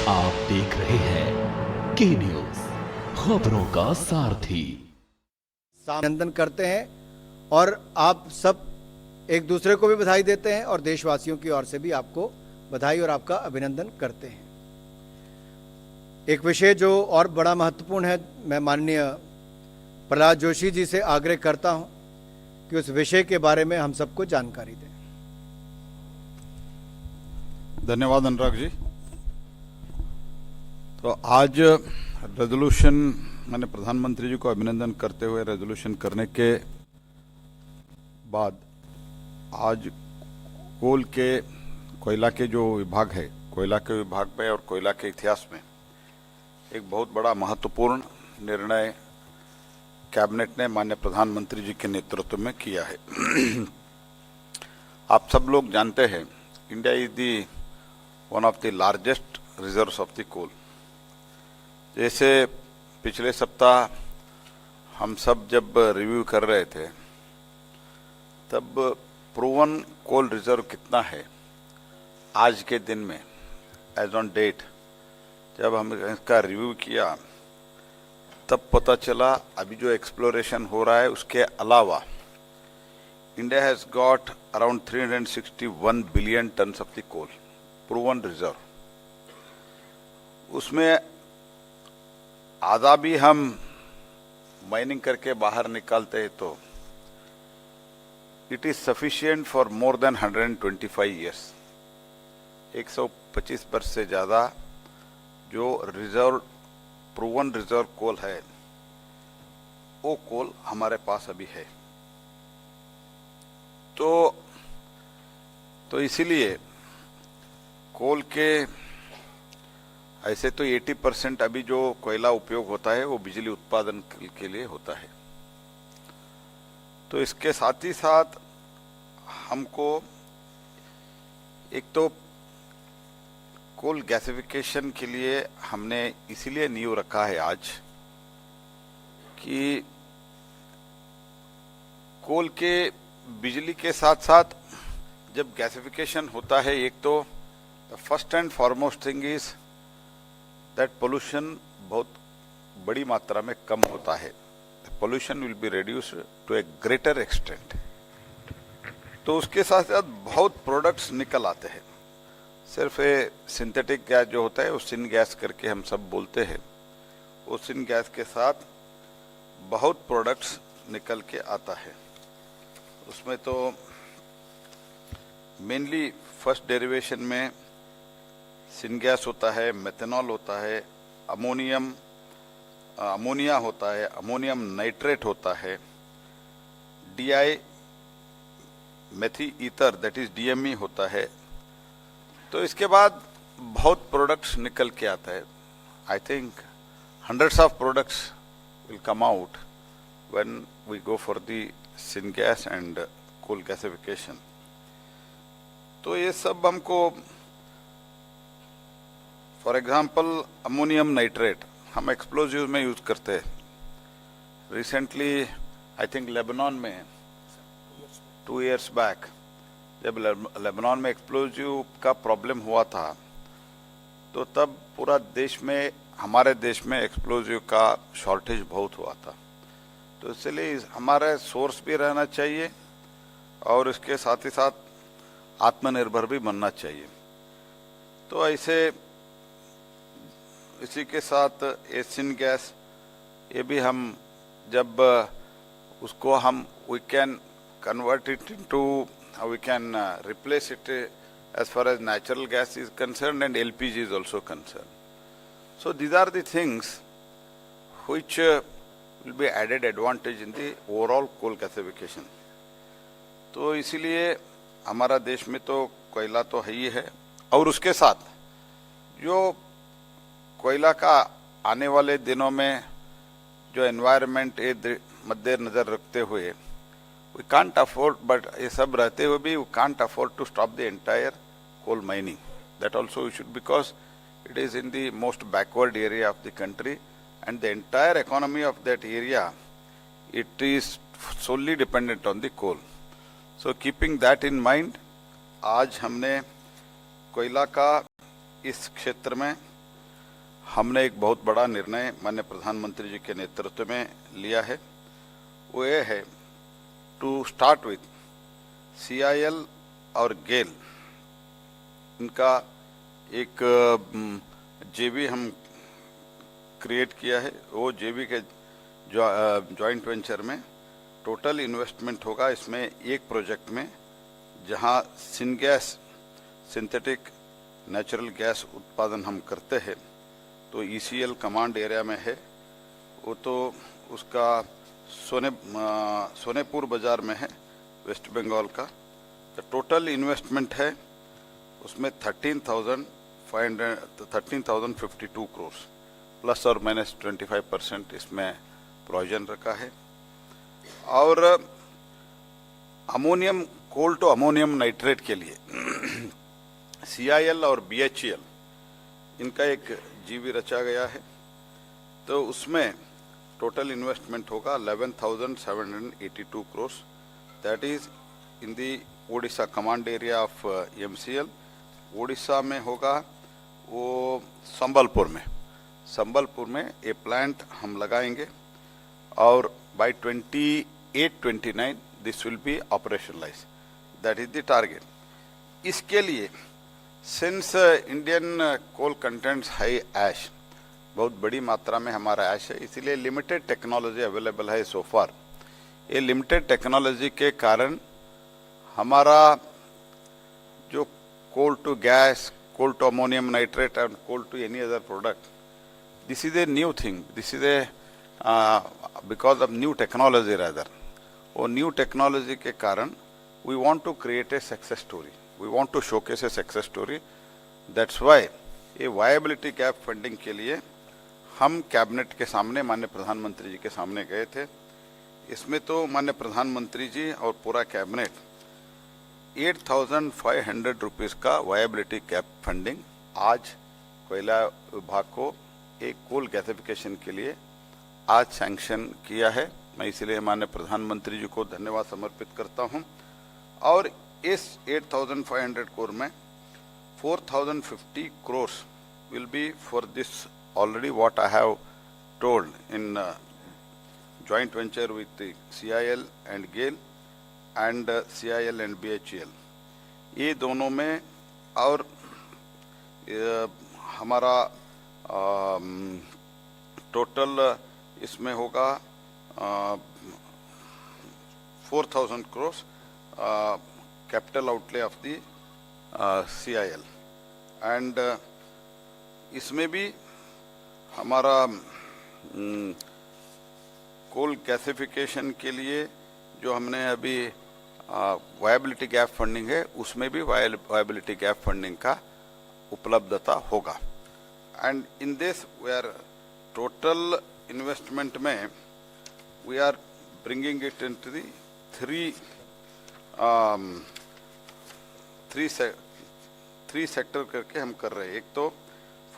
आप देख रहे हैं के न्यूज, खबरों का सारथी। अभिनंदन करते हैं और आप सब एक दूसरे को भी बधाई देते हैं और देशवासियों की ओर से भी आपको बधाई और आपका अभिनंदन करते हैं। एक विषय जो और बड़ा महत्वपूर्ण है, मैं माननीय प्रहलाद जोशी जी से आग्रह करता हूं कि उस विषय के बारे में हम सबको जानकारी दें। धन्यवाद अनुराग जी। तो आज रेजोल्यूशन, मैंने प्रधानमंत्री जी को अभिनंदन करते हुए रेजोल्यूशन करने के बाद आज कोयला के जो विभाग है, कोयला के विभाग में और कोयला के इतिहास में एक बहुत बड़ा महत्वपूर्ण निर्णय कैबिनेट ने माननीय प्रधानमंत्री जी के नेतृत्व में किया है। आप सब लोग जानते हैं, India is the one of the largest reserves of the coal. जैसे पिछले सप्ताह हम सब जब रिव्यू कर रहे थे तब प्रूवन कोल रिजर्व कितना है आज के दिन में, एज ऑन डेट, जब हम इसका रिव्यू किया तब पता चला अभी जो एक्सप्लोरेशन हो रहा है उसके अलावा India has got around 361 billion tons of the coal proven reserve. उसमें आधा भी हम माइनिंग करके बाहर निकालते हैं तो it is sufficient for more than 125 years. 125 वर्ष से ज्यादा जो रिजर्व प्रूवन रिजर्व कोल है वो कोल हमारे पास अभी है। तो इसीलिए कोल के ऐसे तो 80% अभी जो कोयला उपयोग होता है वो बिजली उत्पादन के लिए होता है। तो इसके साथ ही साथ हमको एक तो कोल गैसिफिकेशन के लिए हमने इसीलिए नींव रखा है आज कि कोल के बिजली के साथ साथ जब गैसिफिकेशन होता है, एक तो the first and foremost thing is that pollution बहुत बड़ी मात्रा में कम होता है। Pollution will be reduced to a greater extent. तो उसके साथ साथ बहुत प्रोडक्ट्स निकल आते हैं। सिर्फ ये सिंथेटिक गैस जो होता है वो सिन गैस करके हम सब बोलते हैं, वो सिन गैस के साथ बहुत प्रोडक्ट्स निकल के आता है। उसमें तो मेनली फर्स्ट डेरिवेशन में सिन गैस होता है, मेथनॉल होता है, अमोनिया होता है, अमोनियम नाइट्रेट होता है, DI methi ether that is DME होता है। तो इसके बाद बहुत प्रोडक्ट्स निकल के आता है। I think hundreds of products will come out when we go for the syngas and coal gasification. तो ये सब हमको, फॉर एग्जाम्पल अमोनियम नाइट्रेट हम एक्सप्लोजिव में यूज करते हैं। रिसेंटली आई थिंक लेबनान में 2 years बैक जब लेबनान में एक्सप्लोजिव का प्रॉब्लम हुआ था तो तब पूरा देश में, हमारे देश में एक्सप्लोजिव का शॉर्टेज बहुत हुआ था। तो इसलिए हमारा सोर्स भी रहना चाहिए और इसके साथ ही साथ आत्मनिर्भर भी बनना चाहिए। तो ऐसे इसी के साथ एसिन गैस, ये भी हम जब उसको हम we can convert it into, we can replace it as far as natural gas is concerned and LPG is also concerned. So these are the things which will be added advantage in the overall coal gasification. तो इसीलिए हमारा देश में तो कोयला तो है ही है और उसके साथ जो कोयला का आने वाले दिनों में जो एनवायरनमेंट मद्देनजर रखते हुए we can't afford, but ये सब रहते हुए भी we can't afford to stop the entire coal mining. That also we should, because it is in the most backward area of the country and the entire economy of that area, it is solely dependent on the coal. So keeping that in mind, आज हमने कोयला का इस क्षेत्र में हमने एक बहुत बड़ा निर्णय माननीय प्रधानमंत्री जी के नेतृत्व में लिया है। वो ये है टू स्टार्ट विथ CIL और गेल, इनका एक JV हम क्रिएट किया है। वो JV के जॉइंट वेंचर में टोटल इन्वेस्टमेंट होगा इसमें एक प्रोजेक्ट में, जहां सिनगैस सिंथेटिक नेचुरल गैस उत्पादन हम करते हैं, तो ECL कमांड एरिया में है वो, तो उसका सोनेपुर बाजार में है, वेस्ट बंगाल का। तो टोटल इन्वेस्टमेंट है उसमें 13,052 करोड़ प्लस और माइनस 25% इसमें प्रोविजन रखा है। और ammonium coal to ammonium nitrate के लिए CIL और BHEL इनका एक JV रचा गया है। तो उसमें टोटल इन्वेस्टमेंट होगा 11,782 crore, that is in the Odisha command area of MCL। Odisha में होगा वो संबलपुर में ये प्लांट हम लगाएंगे और by 28-29 this will be operationalise, that is the target. इसके लिए since Indian coal contents high ash, बहुत बड़ी मात्रा में हमारा ऐश है, इसीलिए लिमिटेड टेक्नोलॉजी अवेलेबल है सो फार। ये लिमिटेड टेक्नोलॉजी के कारण हमारा जो coal to gas, coal to ammonium nitrate and coal to any other product, this is a new thing, this is a because of new technology rather. वो new technology के कारण we want to create a success story, we want to showcase a success story. That's why ये viability gap funding के लिए हम cabinet के सामने माननीय प्रधानमंत्री जी के सामने गए थे। इसमें तो माननीय प्रधानमंत्री जी और पूरा कैबिनेट 8,500 रुपीज का वायबिलिटी गैप फंडिंग आज कोयला विभाग को एक कोल गैसिफिकेशन के लिए आज सैंक्शन किया है। मैं इसलिए माननीय प्रधानमंत्री जी को धन्यवाद समर्पित करता हूं। और इस 8,500 करोड़ में 4,050 crore will be for this already what I have told in joint venture with the CIL and GAIL and CIL and BHEL, ये दोनों में। और हमारा टोटल इसमें होगा 4,000 crore capital outlay of the CIL। And इसमें भी हमारा कोल गैसिफिकेशन के लिए जो हमने अभी वायबिलिटी गैप फंडिंग है, उसमें भी वायबिलिटी गैप फंडिंग का उपलब्धता होगा। And in this we are total investment में we are bringing it into the three sector करके हम कर रहे हैं। एक तो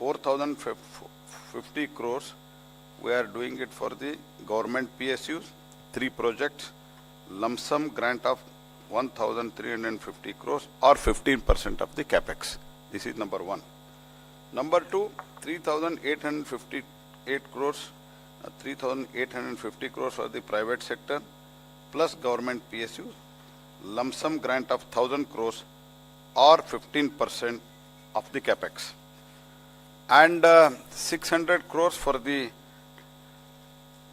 4,050 crore we are doing it for the government PSUs, 3 projects, lump sum grant of 1,350 crores or 15% of the capex. This is number 1. Number 2, 3,858 crores, 3,850 crores for the private sector plus government PSUs, lump sum grant of 1,000 crores or 15% of the capex, and 600 crores for the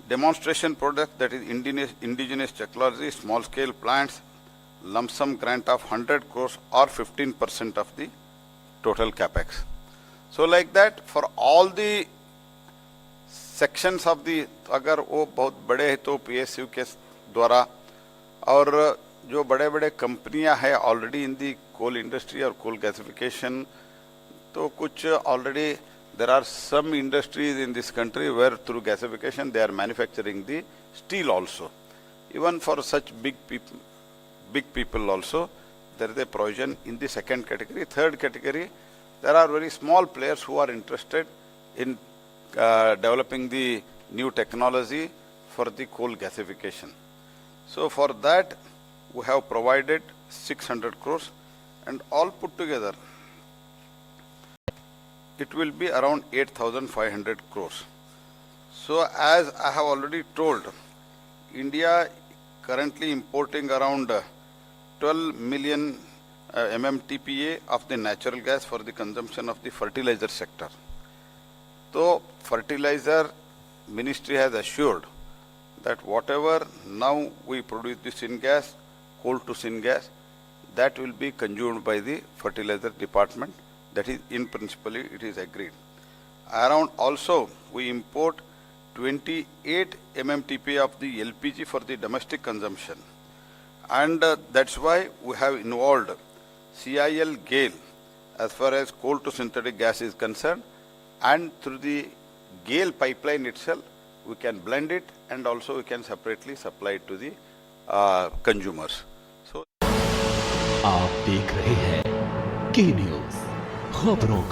demonstration product, that is indigenous technology, small scale plants, lump sum grant of 100 crores or 15% of the total capex. So like that for all the sections of the, अगर वो बहुत बड़े हैं तो PSU के द्वारा, और जो बड़े बड़े कंपनियां हैं already in the coal industry और कोल गैसिफिकेशन, तो कुछ already there are some industries in this country where through gasification they are manufacturing the steel also. Even for such big people also there is a provision in the second category. Third category, there are very small players who are interested in developing the new technology for the coal gasification. So for that we have provided 600 crores, and all put together it will be around 8,500 crores. So as I have already told, India currently importing around 12 million MMTPA of the natural gas for the consumption of the fertilizer sector. So fertilizer ministry has assured that whatever now we produce the syngas, coal to syngas, that will be consumed by the fertilizer department. That is, in principle, it is agreed. Around also, we import 28 MMTPA of the LPG for the domestic consumption. And that's why we have involved CIL GAIL as far as coal to synthetic gas is concerned, and through the GAIL pipeline itself, we can blend it and also we can separately supply it to the consumers. So, आप देख रहे हैं के news, खबरों